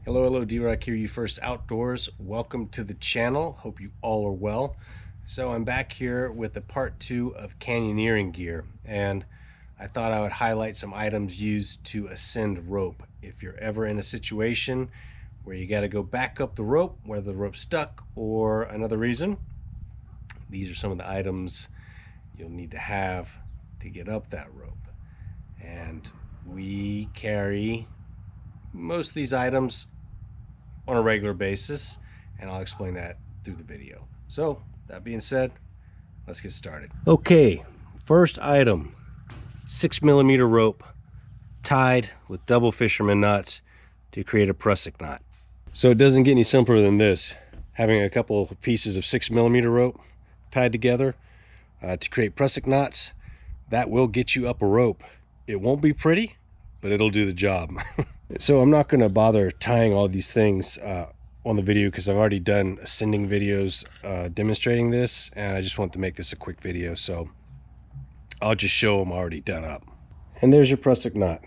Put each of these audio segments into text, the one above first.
Hello, D-Rock here, UFirst Outdoors. Welcome to the channel. Hope you all are well. So I'm back here with the part 2 of canyoneering gear, and I thought I would highlight some items used to ascend rope. If you're ever in a situation where you got to go back up the rope, whether the rope's stuck or another reason, these are some of the items you'll need to have to get up that rope. And we carry most of these items on a regular basis, and I'll explain that through the video. So that being said, let's get started. Okay, first item, 6mm rope tied with double fisherman knots to create a prusik knot. So it doesn't get any simpler than this. Having a couple of pieces of 6mm rope tied together to create prusik knots, that will get you up a rope. It won't be pretty, but it'll do the job. So I'm not going to bother tying all these things on the video because I've already done ascending videos demonstrating this, and I just want to make this a quick video, so I'll just show them already done up. And there's your prusik knot.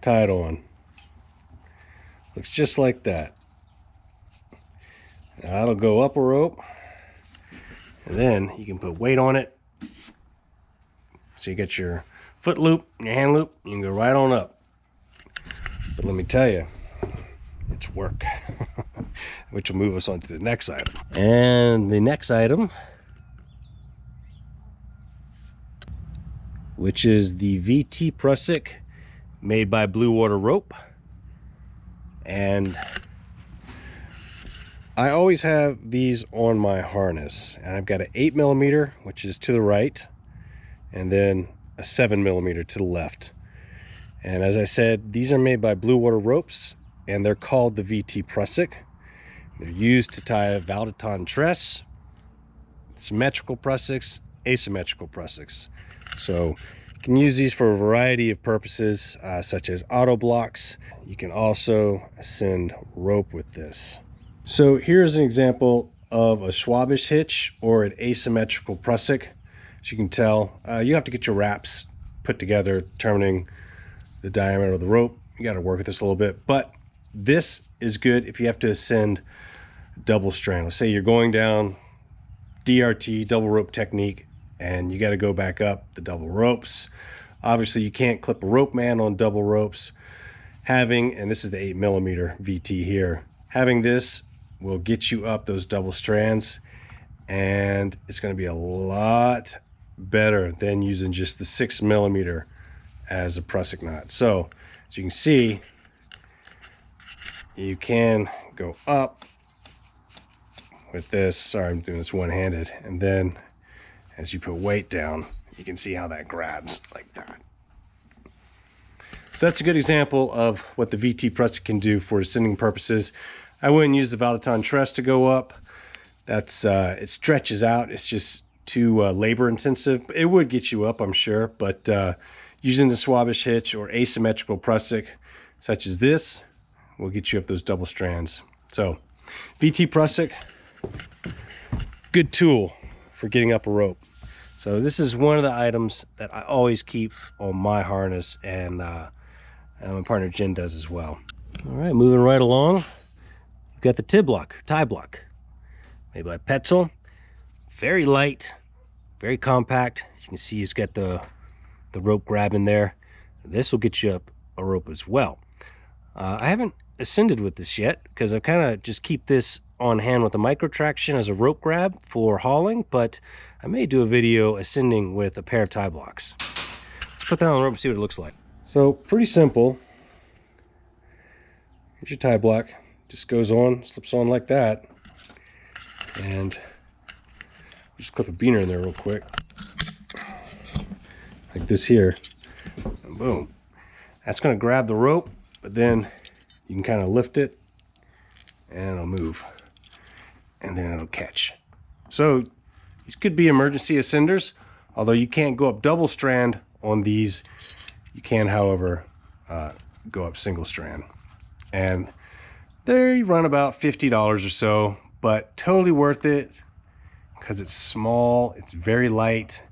Tie it on. Looks just like that. Now that'll go up a rope, and then you can put weight on it. So you get your foot loop and your hand loop, you can go right on up. But let me tell you, it's work. Which will move us on to the next item. And the next item, which is the VT Prusik made by Blue Water Rope. And I always have these on my harness. And I've got an 8mm, which is to the right, and then a 7mm to the left. And as I said, these are made by Blue Water Ropes, and they're called the VT Prusik. They're used to tie a Valdaton tress, symmetrical prusiks, asymmetrical prusiks. So you can use these for a variety of purposes, such as auto blocks. You can also ascend rope with this. So here's an example of a Schwabish hitch or an asymmetrical prusik. As you can tell, you have to get your wraps put together, determining the diameter of the rope. You got to work with this a little bit, but this is good if you have to ascend double strand. Let's say you're going down DRT, double rope technique, and you got to go back up the double ropes. Obviously you can't clip a Ropeman on double ropes. Having, and this is the 8mm VT here, having this will get you up those double strands, and it's going to be a lot better than using just the 6mm as a prusik knot. So as you can see, you can go up with this. Sorry, I'm doing this one-handed, and then as you put weight down, you can see how that grabs like that. So that's a good example of what the VT prusik can do for ascending purposes. I wouldn't use the Valdaton tress to go up. That's it stretches out. It's just too labor intensive. It would get you up, I'm sure, but using the Schwabish hitch or asymmetrical prusik such as this will get you up those double strands. So VT prusik, good tool for getting up a rope. So this is one of the items that I always keep on my harness, and my partner Jen does as well. All right, moving right along, we've got the Tibloc, made by Petzl. Very light, very compact. As you can see, it's got the rope grab in there. This will get you up a rope as well. I haven't ascended with this yet because I kind of just keep this on hand with a micro traction as a rope grab for hauling, but I may do a video ascending with a pair of tie blocks. Let's put that on the rope and see what it looks like. So pretty simple. Here's your tie block. Just goes on, slips on like that, and just clip a beaner in there real quick, like this here, and boom. That's going to grab the rope, but then you can kind of lift it and it'll move, and then it'll catch. So these could be emergency ascenders, although you can't go up double strand on these. You can, however, go up single strand, and they run about $50 or so, but totally worth it because it's small, it's very light,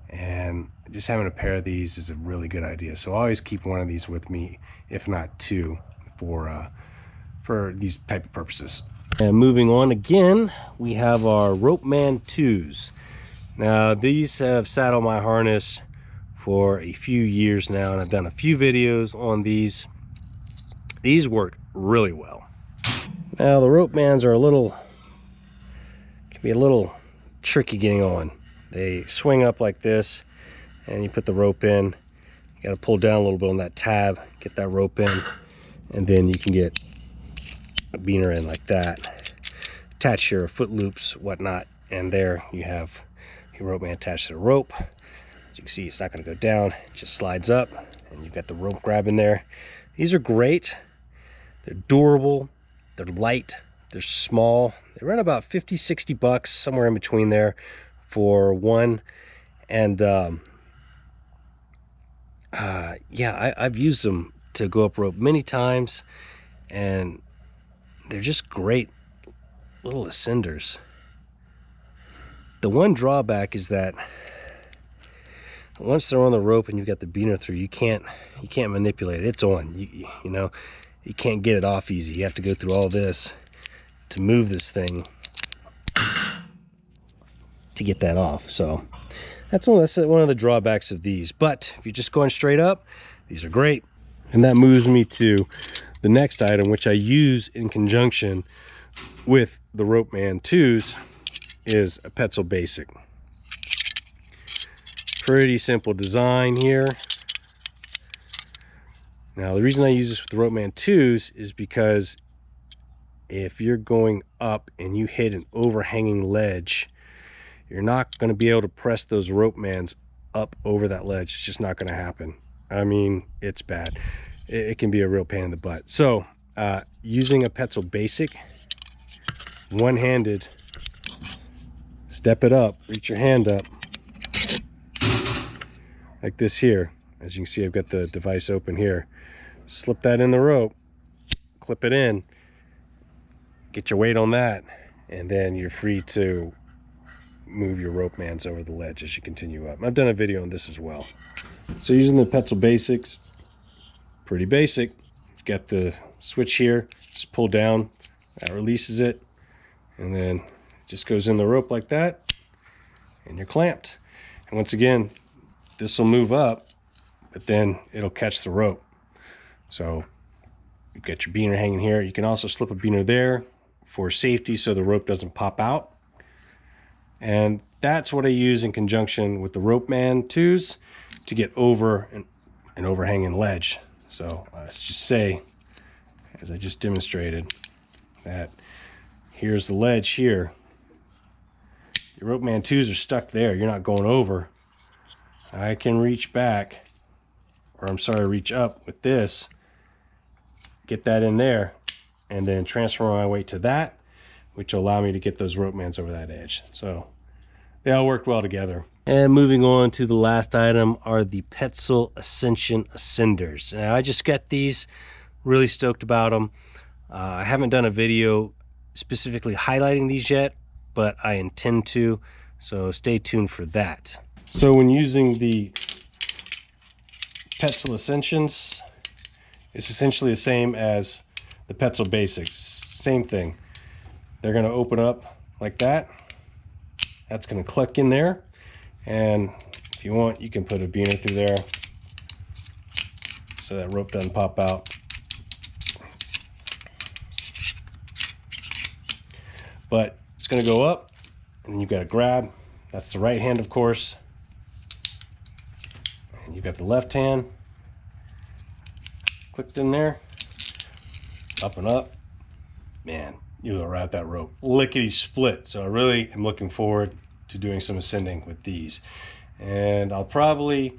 and just having a pair of these is a really good idea. So I always keep one of these with me, if not two, for these type of purposes. And moving on again, we have our Ropeman 2s. Now these have sat on my harness for a few years now, and I've done a few videos on these. These work really well. Now the Ropemans are can be a little tricky getting on. They swing up like this, and you put the rope in. You got to pull down a little bit on that tab, get that rope in, and then you can get a beaner in like that. Attach your foot loops, whatnot, and there you have your Ropeman attached to the rope. As you can see, it's not going to go down, it just slides up, and you've got the rope grab in there. These are great. They're durable, they're light, they're small. They run about 50-60 bucks, somewhere in between there for one. And yeah, I've used them to go up rope many times, and they're just great little ascenders. The one drawback is that once they're on the rope and you've got the beaner through, you can't manipulate it. It's on. You know, you can't get it off easy. You have to go through all this to move this thing to get that off. So that's one of the drawbacks of these. But if you're just going straight up, these are great. And that moves me to the next item, which I use in conjunction with the Ropeman 2s, is a Petzl Basic. Pretty simple design here. Now the reason I use this with the Ropeman 2s is because if you're going up and you hit an overhanging ledge, you're not going to be able to press those Ropemans up over that ledge. It's just not going to happen. I mean, it's bad. It can be a real pain in the butt. So using a Petzl Basic, one-handed, step it up, reach your hand up like this here. As you can see, I've got the device open here. Slip that in the rope, clip it in, get your weight on that, and then you're free to move your Ropemans over the ledge as you continue up. I've done a video on this as well. So using the Petzl Basics, pretty basic. You've got the switch here, just pull down, that releases it, and then it just goes in the rope like that, and you're clamped. And once again, this will move up, but then it'll catch the rope. So you've got your beaner hanging here. You can also slip a beaner there for safety so the rope doesn't pop out. And that's what I use in conjunction with the Ropeman 2s to get over an overhanging ledge. So let's just say, as I just demonstrated, that here's the ledge here. Your Ropeman 2s are stuck there. You're not going over. I can reach back, or I'm sorry, reach up with this, get that in there, and then transfer my weight to that, which will allow me to get those Ropemans over that edge. So they all work well together. And moving on to the last item are the Petzl Ascension Ascenders. Now I just got these, really stoked about them. I haven't done a video specifically highlighting these yet, but I intend to, so stay tuned for that. So when using the Petzl Ascensions, it's essentially the same as the Petzl Basics. Same thing. They're going to open up like that. That's going to click in there. And if you want, you can put a beaner through there so that rope doesn't pop out. But it's going to go up, and you've got to grab. That's the right hand, of course. And you've got the left hand clicked in there, up and up. Man, you go right at that rope, lickety split. So I really am looking forward to doing some ascending with these. And I'll probably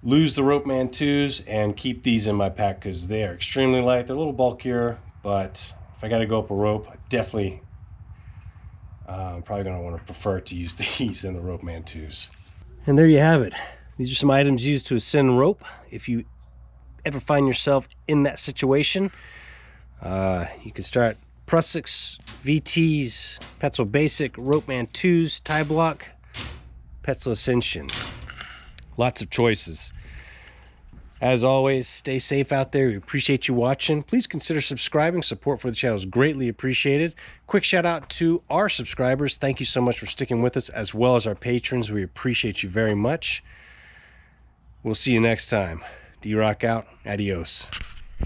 lose the Ropeman 2s and keep these in my pack because they are extremely light. They're a little bulkier, but if I got to go up a rope, I definitely I'm probably going to want to prefer to use these than the Ropeman 2s. And there you have it. These are some items used to ascend rope. If you ever find yourself in that situation, you can start Prusiks, VTs, Petzl Basic, Ropeman 2s, Tibloc, Petzl Ascension. Lots of choices. As always, stay safe out there. We appreciate you watching. Please consider subscribing. Support for the channel is greatly appreciated. Quick shout out to our subscribers. Thank you so much for sticking with us, as well as our patrons. We appreciate you very much. We'll see you next time. D-Rock out. Adios.